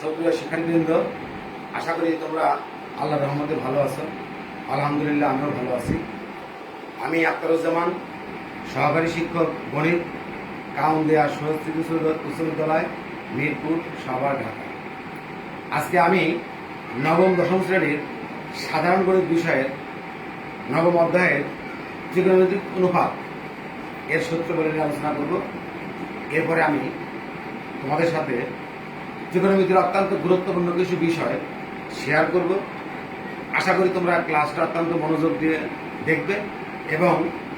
সুপ্রিয় শিক্ষার্থীবৃন্দ, আশা করি তোমরা আল্লাহর রহমতে ভালো আছো। আলহামদুলিল্লাহ, আমিও ভালো আছি। আমি আখতারুজ্জামান, সহকারী শিক্ষক, গণিত, কাউন্দিয়া সহস্রী উচ্চ বিদ্যালয়, মিরপুর, সাভার, ঢাকা। আজকে আমি নবম দশম শ্রেণীর সাধারণ গণিত বিষয়ের নবম অধ্যায়ের ত্রিকোণমিতিক অনুপাত এর সূত্র বলে নিয়ে আলোচনা করব। এরপরে আমি তোমাদের সাথে ত্রিকোণমিতির অত্যন্ত গুরুত্বপূর্ণ কিছু বিষয় শেয়ার করব। আশা করি তোমরা ক্লাসটা অত্যন্ত মনোযোগ দিয়ে দেখবে এবং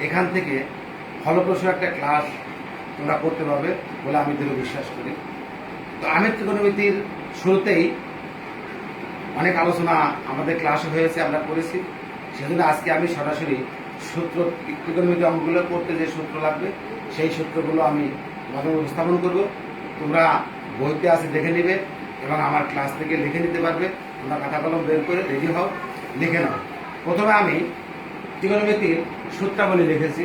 এখান থেকে ফলপ্রসূ একটা ক্লাস তোমরা করতে পারবে বলে আমি দৃঢ় বিশ্বাস করি। তো আমি ত্রিকোণমিতির শুরুতেই অনেক আলোচনা আমাদের ক্লাসে হয়েছে, আমরা করেছি। সেজন্য আজকে আমি সরাসরি সূত্র, ত্রিকোণমিতি অঙ্কগুলো করতে যে সূত্র লাগবে সেই সূত্রগুলো আমি তোমাদের উপস্থাপন করব। তোমরা বইতে আছে দেখে নেবে এবং আমার ক্লাস থেকে লিখে নিতে পারবে। তোমরা খাতা কলম বের করে রেডি হও, লিখে নাও। প্রথমে আমি ত্রিকোণমিতির সূত্রাবলী লিখেছি।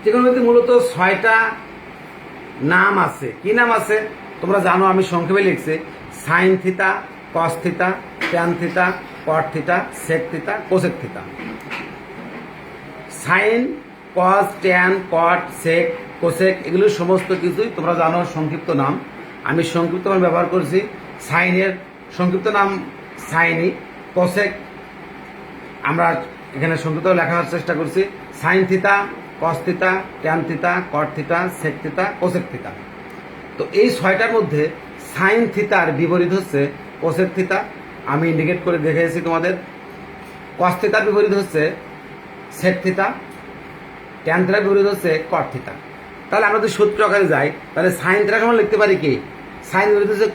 ত্রিকোণমিতি মূলত 6টা নাম আছে। কি নাম আছে তোমরা জানো, আমি সংক্ষেপে লিখছি। সাইন থিতা, কস থিতা, ট্যান থিতা, কট থিতা, সেক থিতা, কোসেক থিতা। সাইন, কস, ট্যান, কট, সেক, কোসেক এগুলো সমস্ত কিছুই তোমরা জানো সংক্ষিপ্ত নাম। আমি সংক্ষিপ্ত নাম ব্যবহার করছি। সাইনের সংক্ষিপ্ত নাম সাইনি। কোসেক আমরা এখানে সংক্ষিপ্ত লেখার চেষ্টা করছি। সাইন থিতা, কস থিতা, ট্যান থিতা, কট থিতা, সেক থিতা, কোসেক থিতা। তো এই 6টার মধ্যে সাইন থিতার বিপরীত হচ্ছে কোসেক থিতা। আমি ইন্ডিকেট করে দেখিয়েছি তোমাদের। কস থিতার বিপরীত হচ্ছে সেক থিতা। ট্যান থিতার বিপরীত হচ্ছে কট থিতা। তাহলে আমরা যদি সূত্র আকারে যাই, তাহলে সাইন থিতা সমান লিখতে পারি কি? সাইন বিপরীত হচ্ছে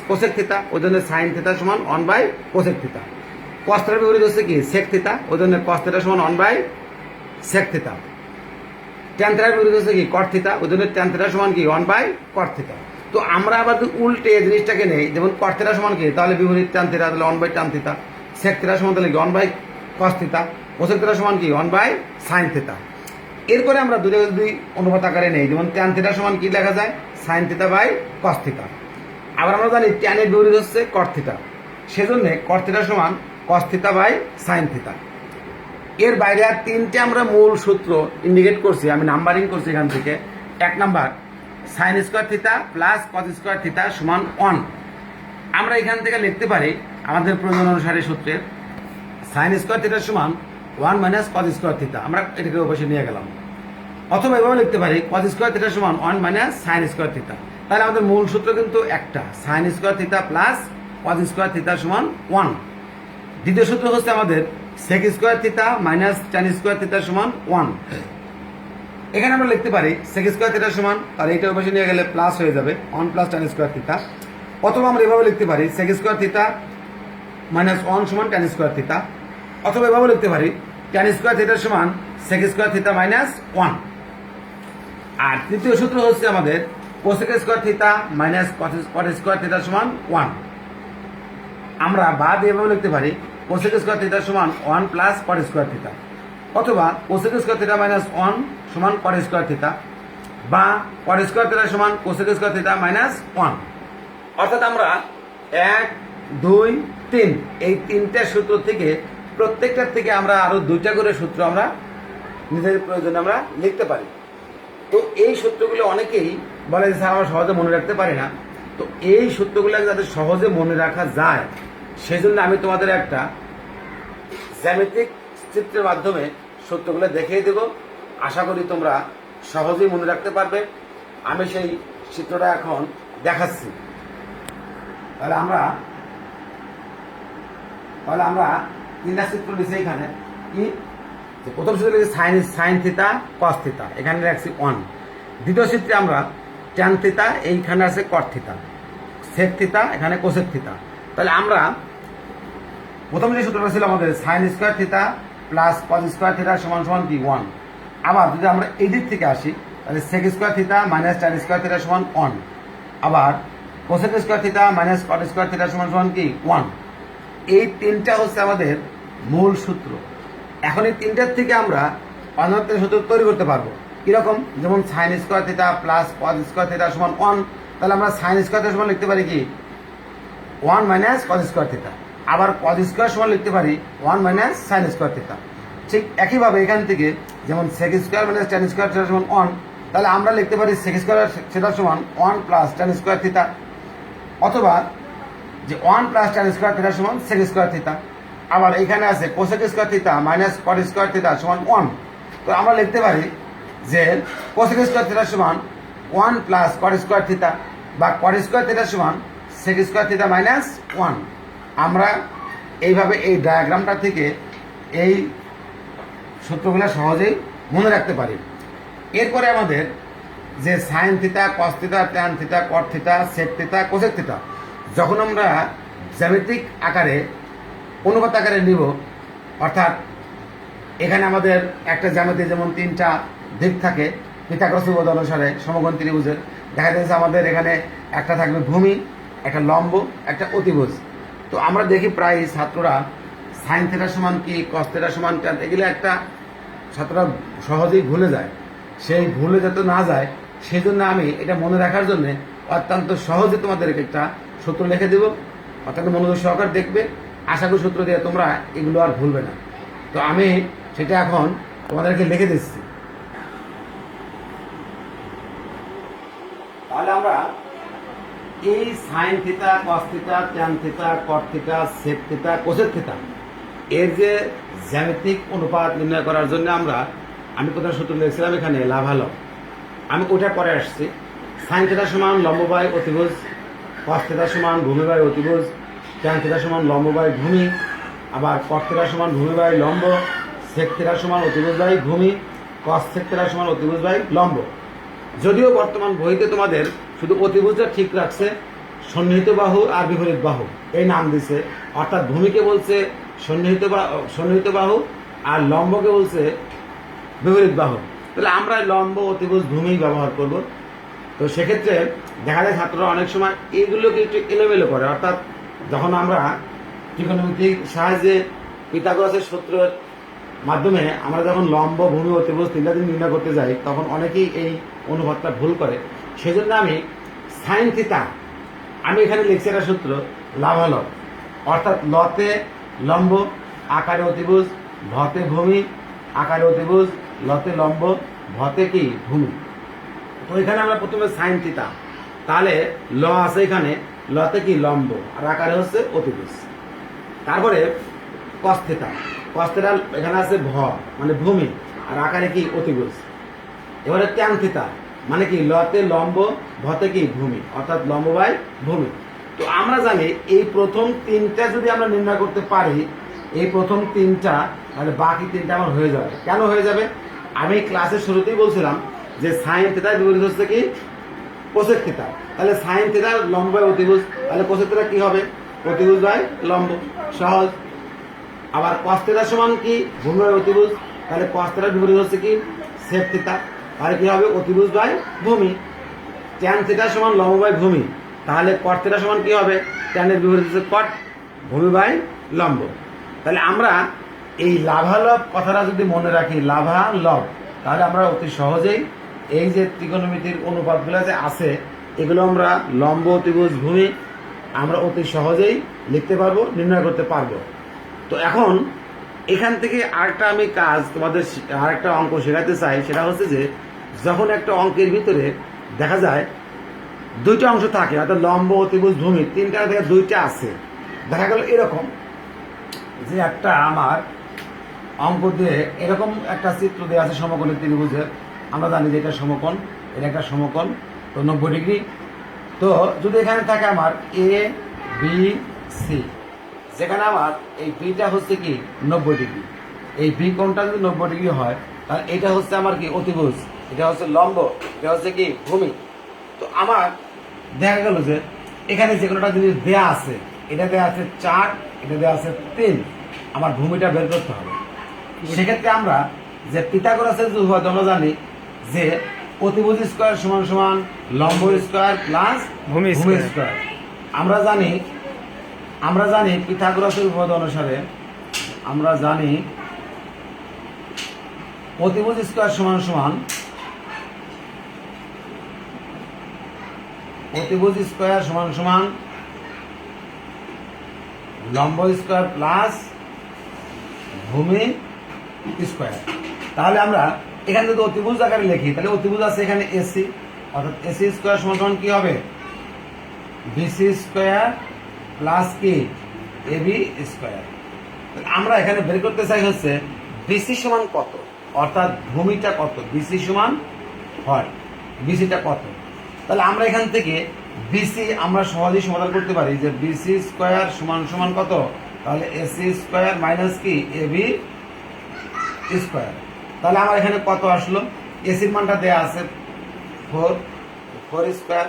কোসেক থিতা, ওই জন্য সাইন থিতা সমান 1 কোসেক থিতা। কস থিতার বিপরীত হচ্ছে কি? সেক থিতা, ওই জন্য কস থিতা সমান 1 সেক থিতা। ট্যান থিতার বিপরীত হচ্ছে কি? কট থিতা, ওই জন্য ট্যান থিতা সমান কি? 1 কট থিতা। তো আমরা আবার যদি উল্টে জিনিসটাকে নেই, যেমন কট থিতা সমান কি? তাহলে বিপরীত ট্যান থিতা, তাহলে 1 ট্যান থিতা। সেক থিতা সমান তাহলে কি? 1 কস থিতা। কোসেক থিতা সমান কি? 1 সাইন থিতা। এরপরে আমরা দুই অনুপাত আকারে নেই, যেমন ট্যান থিতা সমান কি লেখা যায়? সাইন থিতা বাই কস থিতা। আবার আমরা জানি ট্যানের বিপরীত হচ্ছে কট থিতা, সেজন্য কট থিতা সমান কস থিতা বাই সাইন থিতা। এর বাইরে আর 3টে আমরা মূল সূত্র ইন্ডিকেট করছি, আমি নাম্বারিং করছি এখান থেকে। 1 number, sign square theta plus cos square theta সমান 1। আমরা এখান থেকে লিখতে পারি আমাদের প্রয়োজন অনুসারে সূত্রের সাইন স্কোয়ার থিতা সমান 1 কস স্কোয়ার থিতা। আমরা এটাকে অবশ্যই নিয়ে গেলাম। অথবা এভাবে লিখতে পারি কস স্কোয়ার থিতা সমান 1 সাইন স্কোয়ার থিতা। তাহলে আমাদের মূল সূত্র কিন্তু একটা, sine square theta plus cos square theta সমান 1। দ্বিতীয় সূত্র হচ্ছে আমাদের sec square theta minus tan square theta সমান 1। এখানে আমরা লিখতে পারি সেক স্কোয়ার থিতা সমান, আর এইটা অবশ্যই নিয়ে গেলে প্লাস হয়ে যাবে 1 ট্যান স্কোয়ার থিতা। অথবা আমরা এভাবে লিখতে পারি সেক স্কোয়ার থিতা মাইনাস 1 সমান ট্যান স্কোয়ার থিতা। অথবা এভাবে লিখতে পারি ট্যান স্কোয়ার থিতা সমান সেক স্কোয়ার থিতা মাইনাস 1। আর তৃতীয় সূত্র হচ্ছে আমাদের cosec square theta minus cot square theta সমান 1। আমরা বাদ এভাবে লিখতে পারি কোসেক স্কোয়ার থিতা সমান 1 কট স্কোয়ার থিতা। অথবা কোসেক স্কোয়ার থিতা মাইনাস 1 সমান কট স্কোয়ার থিতা, বা কট স্কোয়ার থিতা সমান কোসেক স্কোয়ার থিতা মাইনাস 1। অর্থাৎ আমরা 1, 2, 3 এই 3টা সূত্র থেকে প্রত্যেকটার থেকে আমরা আরো 2টা করে সূত্র আমরা নিজেদের প্রয়োজনে আমরা লিখতে পারি। তো এই সূত্রগুলো অনেকেই বলে যে স্যার আমরা সহজে মনে রাখতে পারি না। তো এই সূত্রগুলো যাতে সহজে মনে রাখা যায় সেজন্য আমি তোমাদের একটা জ্যামিতিক চিত্রের মাধ্যমে সূত্রগুলো দেখিয়ে দেব। আশা করি তোমরা সহজেই মনে রাখতে পারবে। আমি সেই চিত্রটা এখন দেখাচ্ছি। তাহলে আমরা 3টা চিত্র নিচ্ছি। এখানে কি প্রথম সূত্র লিখছি সাইন থিতা কস থিতা, এখানে রাখছি 1। দ্বিতীয় চিত্রে আমরা ট্যান থিতা, এইখানে আছে কট থিতা, সেক থিতা, এখানে কোসেক থিতা। তাহলে আমরা প্রথম যে সূত্রটা ছিল আমাদের sign square theta plus cos square theta সমান সমান কি 1। আবার যদি আমরা এই দিক থেকে আসি তাহলে sec square theta minus tan square theta সমান 1। আবার cosec square theta minus cot square theta সমান সমান কি 1। এই 3টা হচ্ছে আমাদের মূল সূত্র। এখন এই 3টার থেকে আমরা অন্য সূত্র তৈরি করতে পারবো। কিরকম? যেমন sign square theta plus cos square theta সমান 1। তাহলে আমরা সাইন স্কোয়ার থিতা সমান লিখতে পারি কি one minus cos square theta. আবার কজ স্কোয়ার সমান লিখতে পারি one minus sine square theta. ঠিক একইভাবে এখান থেকে যেমন sec square minus tan square theta সমান ওয়ান, তাহলে আমরা লিখতে পারি সেক স্কোয়ার থিটা সমান one plus tan square theta, অথবা যে one plus tan square theta সমান সেক স্কোয়ার থিটা। আবার এখানে আছে cosec square theta minus cot square theta সমান ওয়ান, তো আমরা লিখতে পারি যে কোসেক স্কোয়ার থিটা সমান one plus cot square theta, বা কট স্কোয়ার থিটা সমান sec square theta minus one. আমরা এইভাবে এই ডায়াগ্রামটা থেকে এই সূত্রগুলো সহজেই মনে রাখতে পারি। এরপরে আমাদের যে sine theta, cos theta, tan theta, cot theta, sec theta, cosec theta যখন আমরা জ্যামিতিক আকারে অনুপাত আকারে নিব, অর্থাৎ এখানে আমাদের একটা জ্যামিতি যেমন তিনটা দিক থাকে পিথাগোরাস উপপাদ্য অনুসারে সমকোণ ত্রিভুজের, দেখা যাচ্ছে আমাদের এখানে একটা থাকবে ভূমি, একটা লম্ব, একটা অতিভুজ। তো আমরা দেখি প্রায় ছাত্ররা সাইন থিটা সমান কি, কস থিটা সমান ট্যান, এগুলো একটা ছাত্ররা সহজেই ভুলে যায়। সেই ভুলে যাতে না যায় সেই জন্য আমি এটা মনে রাখার জন্য অত্যন্ত সহজে তোমাদেরকে একটা সূত্র লিখে দেব, অত্যন্ত মনোযোগ সহকারে দেখবে। আশা করি সূত্র দিয়ে তোমরা এগুলো আর ভুলবে না। তো আমি সেটা এখন তোমাদেরকে লিখে দিচ্ছি। তাহলে আমরা এই sine theta, cos theta, tan theta, cot theta, sec theta, cosec theta এর যে জ্যামিতিক অনুপাত নির্ণয় করার জন্য আমি কোথাও সূত্র লিখছিলাম এখানে লাভালাভ, আমি ওটা পরে আসছি। সাইন থিটা সমান লম্ব বাই অতিভুজ, কস থিটা সমান ভূমি বাই অতিভুজ, ট্যান থিটা সমান লম্ব বাই ভূমি, আবার কট থিটা সমান ভূমি বাই লম্ব, সেক থিটা সমান অতিভুজ বাই ভূমি, কস সেক থিটা সমান অতিভুজ বাই লম্ব। যদিও বর্তমান বইতে তোমাদের শুধু অতিভুজটা ঠিক রাখছে, সন্নিহিত বাহু আর বিপরীত বাহু এই নাম দিছে, অর্থাৎ ভূমিকে বলছে সন্নিহিত বাহু আর লম্বকে বলছে বিপরীত বাহু। তাহলে আমরা লম্ব, অতিভুজ, ভূমি ব্যবহার করব। তো সেক্ষেত্রে দেখা যায় ছাত্ররা অনেক সময় এইগুলোকে একটু এলোমেলো করে, অর্থাৎ যখন আমরা ত্রিকোণমিতিক সাহায্যে পিথাগোরাসের সূত্রের মাধ্যমে আমরা যখন লম্ব, ভূমি, অতিভুজ তিনটা দিন নির্ণয় করতে যাই তখন অনেকেই এই অনুপাতটা ভুল করে। সেজন্য আমি সাইন থিটা আমি এখানে লিখছি একটা সূত্র লাভালাভ, অর্থাৎ লতে লম্ব, আকারে অতিভুজ, ভতে ভূমি, আকারে অতিভুজ, লতে লম্ব, ভতে কি ভূমি। তো এখানে আমরা প্রথমে সাইন থিটা, তাহলে ল আছে এখানে, লতে কি লম্ব আর আকারে হচ্ছে অতিভুজ। তারপরে কস থিটা, কস থিটা এখানে আছে ভ মানে ভূমি আর আকারে কি অতিভুজ। এবারে ট্যান থিটা মানে কি লতে লম্ব, ভতে কি ভূমি, অর্থাৎ লম্ব বাই ভূমি। তো আমরা জানি এই প্রথম তিনটা যদি আমরা নির্ণয় করতে পারি, এই প্রথম তিনটা, তাহলে বাকি তিনটা আমার হয়ে যাবে। কেন হয়ে যাবে? আমি ক্লাসের শুরুতেই বলছিলাম যে সাইন থিটার বিপরীত হচ্ছে কি কোসেক থিটা, তাহলে সাইন থিটার লম্ব বাই অতিভুজ, তাহলে কোসেক থিটা কি হবে? অতিভুজ বাই লম্ব, সহজ। আবার কস থিটা সমান কি ভূমি বাই অতিভুজ, তাহলে কস থিটার বিপরীত হচ্ছে কি সেক থিটা, তাহলে কি হবে? অতিভুজ বাই ভূমি। ট্যান থিটা সমান লম্ব বাই ভূমি, তাহলে কট থিটা সমান কি হবে? ট্যানের বিপরীত হচ্ছে কট, ভূমি বাই লম্ব। তাহলে আমরা এই লাভালাভ কথাটা যদি মনে রাখি, লাভালাভ, তাহলে আমরা অতি সহজেই এই যে ত্রিকোণমিতির অনুপাতগুলো যে আছে এগুলো আমরা লম্ব, অতিভুজ, ভূমি আমরা অতি সহজেই লিখতে পারবো, নির্ণয় করতে পারবো। তো এখন এখান থেকে আরেকটা আমি কাজ তোমাদের আরেকটা অঙ্ক শেখাতে চাই, সেটা হচ্ছে যে যখন একটা অঙ্কের ভিতরে দেখা যায় দুইটা অংশ থাকে, অর্থাৎ লম্ব, অতিভুজ, ভূমি তিনটা থেকে দুইটা আছে, দেখা গেল এরকম যে একটা আমার অঙ্ক দিয়ে এরকম একটা চিত্র দেওয়া আছে সমকোণী ত্রিভুজের, আমরা জানি যে এটা সমকোণ, এটা একটা সমকোণ, তো 90 ডিগ্রি। তো যদি এখানে থাকে আমার এ বি সি, যেখানে আমার এই বিটা হচ্ছে কি 90 ডিগ্রি, এই বি কোণটা যদি 90 ডিগ্রি হয় তাহলে এটা হচ্ছে আমার কি অতিভুজ, এটা হচ্ছে লম্ব, এটা হচ্ছে কি ভূমি। তো আমার দেখা গেল যে এখানে যে কোনোটা যদি দেয়া আছে, এটা দেয়া আছে 4, এটা দেয়া আছে 3, আমার ভূমিটা বের করতে হবে। সেক্ষেত্রে আমরা যে পিথাগোরাসের যে উপপাদ্য আমরা জানি যে অতিভুজ স্কয়ার সমান সমান লম্ব স্কয়ার প্লাস ভূমি স্কয়ার। আমরা জানি পিথাগোরাসের উপপাদ্য অনুসারে আমরা জানি অতিভুজ স্কয়ার সমান সমান অতিভুজ স্কয়ার সমান সমান লম্ব স্কোয়ার প্লাস ভূমি স্কোয়ার। তাহলে আমরা এখানে যদি অতিভুজ আকারে লিখি তাহলে অতিভুজ আছে এখানে এসি, অর্থাৎ এসি স্কোয়ার সমান কি হবে বিসি স্কোয়ার প্লাস কি এবি স্কোয়ার। আমরা এখানে বের করতে চাই হচ্ছে বিসি সমান কত, অর্থাৎ ভূমিটা কত, বিসি সমান হয় বিসিটা কত। তাহলে আমরা এখান থেকে বিসি আমরা সহজেই সমাধান করতে পারি যে বিসি স্কোয়ার সমান সমান কত, তাহলে এসি স্কোয়ার মাইনাস কি এবি স্কোয়ার। তাহলে আমার এখানে কত আসলো, এসির মানটা দেওয়া আছে 4 স্কোয়ার,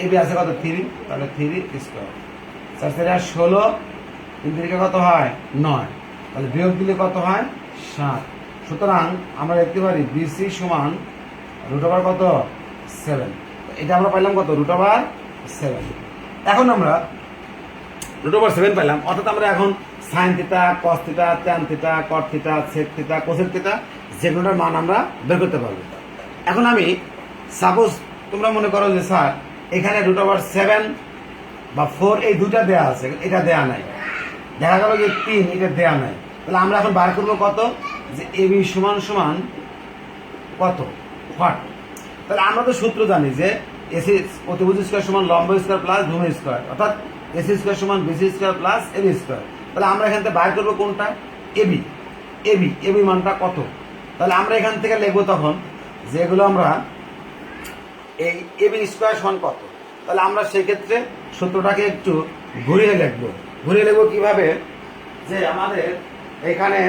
এবি আছে কত 3, তাহলে 3 স্কোয়ার, 4 16, 3 থেকে কত হয় 9, তাহলে বিয়োগ দিলে কত হয় 7। সুতরাং আমরা দেখতে পারি বিসি সমান √, কত 7, এটা আমরা পাইলাম কত √7। এখন আমরা √7 পাইলাম, অর্থাৎ আমরা এখন sine theta, cos theta, tan theta, cot theta, sec theta, cosec theta যেগুলোর মান আমরা বের করতে পারবো। এখন আমি সাপোজ তোমরা মনে করো যে স্যার এখানে √7 বা 4 এই দুটা দেয়া আছে, এটা দেয়া নাই, দেখা গেল যে 3 এটা দেয়া নাই, তাহলে আমরা এখন বার করবো কত যে এবি সমান সমান কত হোয়াট। তাহলে আমরা তো সূত্র জানি যে এসি অতিভুজ স্কোয়ার সমান লম্ব স্কোয়ার প্লাস ভূমি স্কোয়ার, অর্থাৎ এসি স্কোয়ার সমান BC square plus AB square. তাহলে আমরা এখান থেকে বার করবো কোনটা এবি, এবি মানটা কত। তাহলে আমরা এখান থেকে লিখবো তখন যেগুলো আমরা এই এবি স্কোয়ার সমান কত। তাহলে আমরা সেই ক্ষেত্রে সূত্রটাকে একটু ঘুরিয়ে লিখবো কিভাবে, যে আমাদের এখানে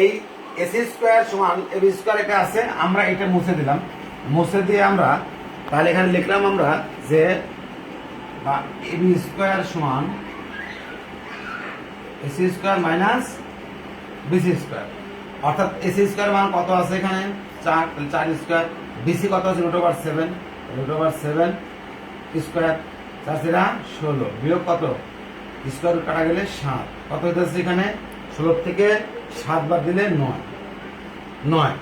এই এসি স্কোয়ার সমান এবি স্কোয়ার এটা আছে, আমরা এটা মুছে দিলাম, মুছে দিয়ে আমরা তাহলে এখানে লিখলাম আমরা যে বা এবি স্কোয়ার সমান AC square minus BC square, অর্থাৎ এসি স্কোয়ার মান কত আছে এখানে 4, তাহলে 4 স্কোয়ার, বিসি কত আছে √7 স্কোয়ার, 4 16, বিয়োগ কত স্কোয়ার কাটা গেলে 7, কত হইতেছে এখানে 16 থেকে 7 বাদ দিলে 9।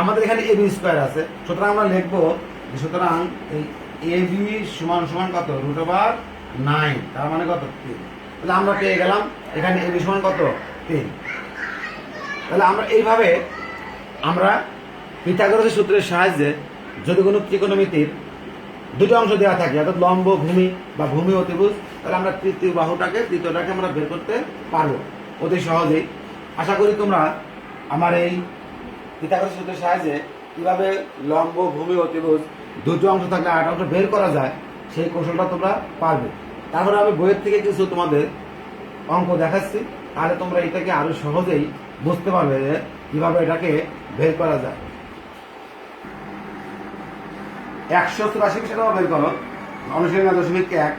আমাদের এখানে এবি স্কোয়ার আছে, সুতরাং আমরা লিখবো সুতরাং এই এবি সমান সমান কত √9, তার মানে কত 3। তাহলে আমরা পেয়ে গেলাম এখানে এবি সমান কত 3। তাহলে আমরা এইভাবে আমরা পিথাগোরাসের সূত্রের সাহায্যে যদি কোনো ত্রিকোণমিতির দুটো অংশ দেওয়া থাকে, অর্থাৎ লম্ব ভূমি বা ভূমি অতিভুজ, তাহলে আমরা তৃতীয়টাকে আমরা বের করতে পারবো অতি সহজেই। আশা করি তোমরা আমার এই পিথাগোরাসের সূত্রের সাহায্যে কিভাবে লম্ব ভূমি অতিভুজ দুটো অংশ থাকলে 8 অংশ বের করা যায় সেই কৌশলটা তোমরা পারবে। তারপরে আমি বইয়ের থেকে কিছু তোমাদের অঙ্ক দেখাচ্ছি, তাহলে তোমরা এটাকে আরো সহজেই বুঝতে পারবে যে কিভাবে এটাকে বের করা যায়। 184 সেটাও বের করো, অনুশীলনী 9.1।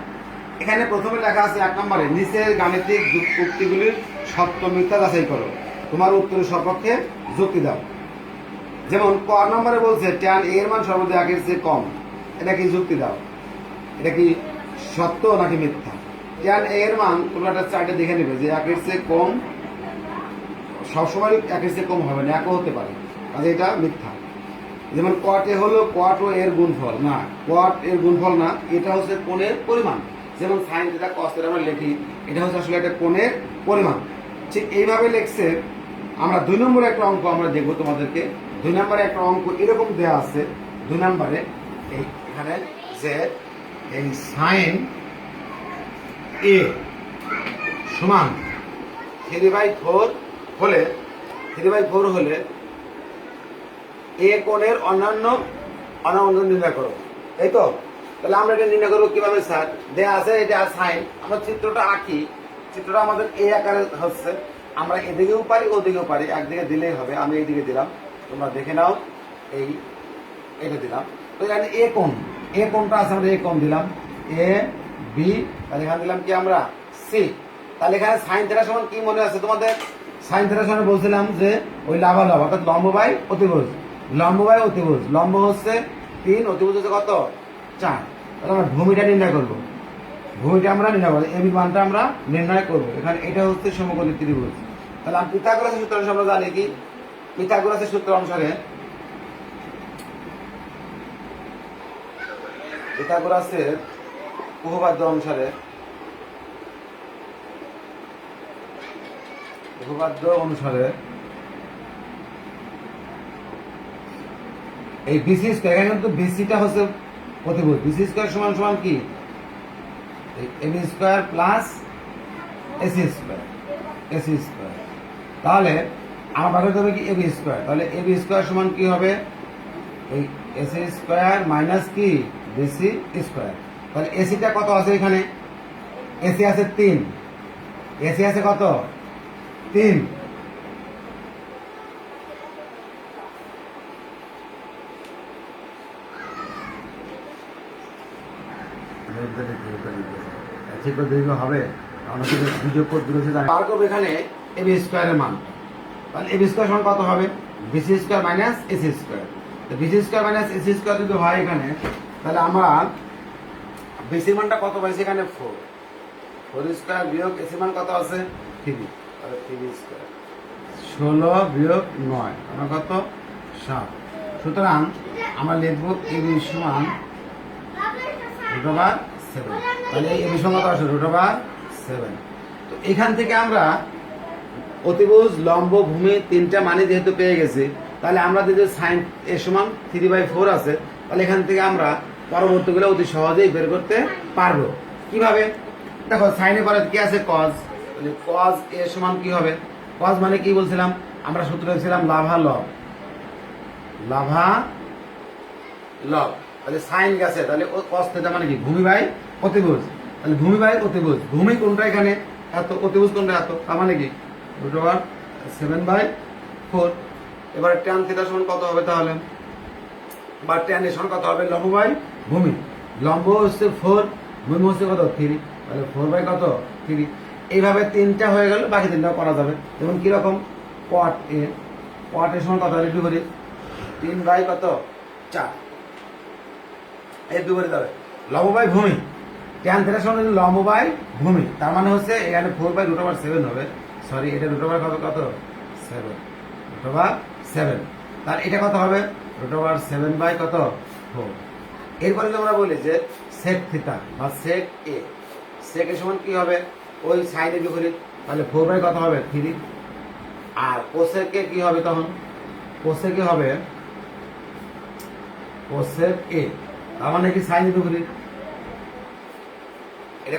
এখানে প্রথমে লেখা আছে 1 নম্বরে নিচের গাণিতিক উক্তিগুলির সত্য মিথ্যা যাচাই করো, তোমার উত্তরের সপক্ষে যুক্তি দাও। যেমন ক নম্বরে বলছে tan a এর মান সর্বদা 1 এর চেয়ে কম, এটা কি যুক্তি দাও, এটা কি সত্য নাকি মিথ্যা। tan a এর মান তোমরা একটা চার্টে দেখে নেবে যে 1 এর চেয়ে কম, সবসময় 1 এর চেয়ে কম হবে না, 1ও হতে পারে, কাজে এটা মিথ্যা। যেমন cot a হলো cot ও এর গুণফল না, cot এর গুণফল না, এটা হচ্ছে কোণের পরিমাণ। যেমন sin থিটা cos থিটা আমরা লিখি, এটা হচ্ছে আসলে একটা কোণের পরিমাণ। ঠিক এইভাবে লিখছে। আমরা 2 নম্বরে একটা অঙ্ক আমরা দেখবো তোমাদেরকে। 2 নম্বরে একটা অঙ্ক এরকম দেওয়া আছে, 2 নম্বরে এখানে যে এই sin a সমান 3/4 হলে এ কোণের অন্যান্য নির্ণয় করো, তাই তো। তাহলে আমরা এটা নির্ণয় করবো কিভাবে স্যার, দেয়া আছে এটা সাইন, আমরা চিত্রটা আঁকি, চিত্রটা আমাদের এই আকারে হচ্ছে, আমরা এদিকেও পারি ওদিকেও পারি, একদিকে দিলেই হবে। আমি এইদিকে দিলাম, তোমরা দেখে নাও, এটা দিলাম। তো এখানে এ কোণটা আছে, আমরা এ কোণ দিলাম এ বি, তাহলে এখানে দিলাম কি আমরা সি। তাহলে এখানে সাইন থিটা সমান কি মনে আছে তোমাদের, সাইন থিটা সমান বলছিলাম যে ওই লাভালাভ, অর্থাৎ লম্ব বাই অতিভুজ, লম্ব হচ্ছে 3, অতিভুজ হচ্ছে কত 4। তাহলে আমরা ভূমিটা নির্ণয় করবো, এবি মানটা আমরা নির্ণয় করবো। এখানে এটা হচ্ছে সমকোণী ত্রিভুজ। তাহলে আমি পিথাগোরাসের সূত্র অনুসারে আমরা জানি কি, পিথাগোরাসের সূত্র অনুসারে উপপাদ্য অনুসারে উপপাদ্য অনুসারে এই বিসি স্কয়ার, এখানে কিন্তু বিসিটা হচ্ছে প্রতিভুজ, বিসি স্কয়ার সমান সমান কি AB square plus AC square, AC square. তাহলে আমার বার করতে হবে কি এবি স্কয়ার, তাহলে এবি স্কয়ার সমান কি হবে এই এসি স্কয়ার মাইনাস কি বিসি স্কয়ার। তাহলে এসিটা কত আছে এখানে, এসি আছে 3, এসি আছে কত 3, ঠিক করে দিলে হবে, অনেকে বিযোগ করতে বার করবো এখানে এবি স্কয়ারের মান। তাহলে এবি স্কয়ার সমান কত হবে BC square minus AC square. BC square minus AC square যদি হয় এখানে, তাহলে আমরা বিসির মানটা কত পাইছি এখানে 4, 4 স্কয়ার বিয়োগ এসি মান কত আছে 3, তাহলে 3 স্কয়ার 16 বিয়োগ 9 আমরা কত 7। সুতরাং আমরা লিখবো এবি সমান √7। তাহলে এবি সমান কত আসে √7। তো এখান থেকে আমরা অতিভুজ লম্ব ভূমি তিনটা মানে যেহেতু পেয়ে গেছি, তাহলে আমরা যদি সাইন এ সমান 3/4 আছে, তাহলে এখান থেকে আমরা পরবর্তীগুলো অতি সহজেই বের করতে পারবো। কিভাবে দেখো, সাইনে পরে কি আছে কজ, তাহলে কজ এ সমান কি হবে, কজ মানে কি বলছিলাম আমরা সূত্র ছিলাম লাভা লব, লাভা লব। তাহলে সাইন গেছে, তাহলে কজ থিটা মানে কি ভূমি বাই অতিভুজ, তাহলে ভূমি বাই অতিভুজ, ভূমি কোনটা এখানে এত, অতিভুজ কোনটা এত, তার মানে কি √7/4। এবারে ট্যান থিটা সমান কত হবে তাহলে, বা ট্যান এর সমান কত হবে লম্ব বাই ভূমি, লম্ব হচ্ছে 4, ভূমি হচ্ছে কত 3, তাহলে 4/3। এইভাবে তিনটা হয়ে গেল, বাকি তিনটা করা যাবে। যেমন কিরকম কট এ, কট এর সমান কত হলে বিপরীত 3/4, এই বিপরীত হবে লম্ব বাই ভূমি, ট্যান থিটা সমান লম্ব বাই ভূমি, তার মানে হচ্ছে এখানে 4/√7 হবে, সরি এটা কত 7, তার এটা কত হবে √7/4। এরপরে আমরা বলি যে সেক থিটা বা সেক এ, সেক এর সমান কি হবে ওই সাইনের বিপরীত, তাহলে 4 কত হবে 3, আর কোসেক এ কি হবে তখন, কোসেক এ হবে কোসেক এ, তার মানে কি সাইনের বিপরীত, এটা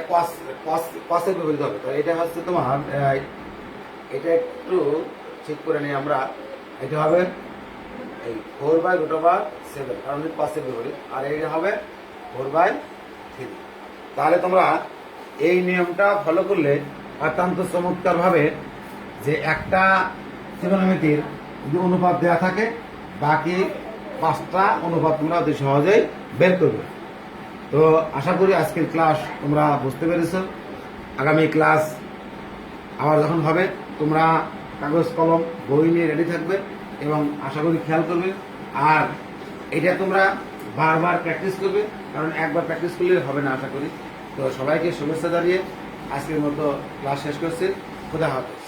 কসের বিপরীত হবে। তো এটা হচ্ছে তোমার এটা একটু ঠিক করে নিই আমরা, এটা হবে এই 4/√7, কারণ কসের বিপরীত, আর এটা হবে 4/3। তাহলে তোমরা এই নিয়মটা ফলো করলে অত্যন্ত চমৎকার ভাবে যে একটা ত্রিকোণমিতির যদি অনুপাত দেওয়া থাকে, বাকি 5টা অনুপাত তোমরা অতি সহজেই বের করবে। তো আশা করি আজকের ক্লাস তোমরা বুঝতে পেরেছো। আগামী ক্লাস আবার যখন হবে তোমরা কাগজ কলম বই নিয়ে রেডি থাকবে এবং আশা করি খেয়াল করবে, আর এটা তোমরা বারবার প্র্যাকটিস করবে, কারণ একবার প্র্যাকটিস করলে হবে না আশা করি। তো সবাইকে শুভেচ্ছা জানিয়ে আজকের মতো ক্লাস শেষ করছি। খোদা হাফেজ।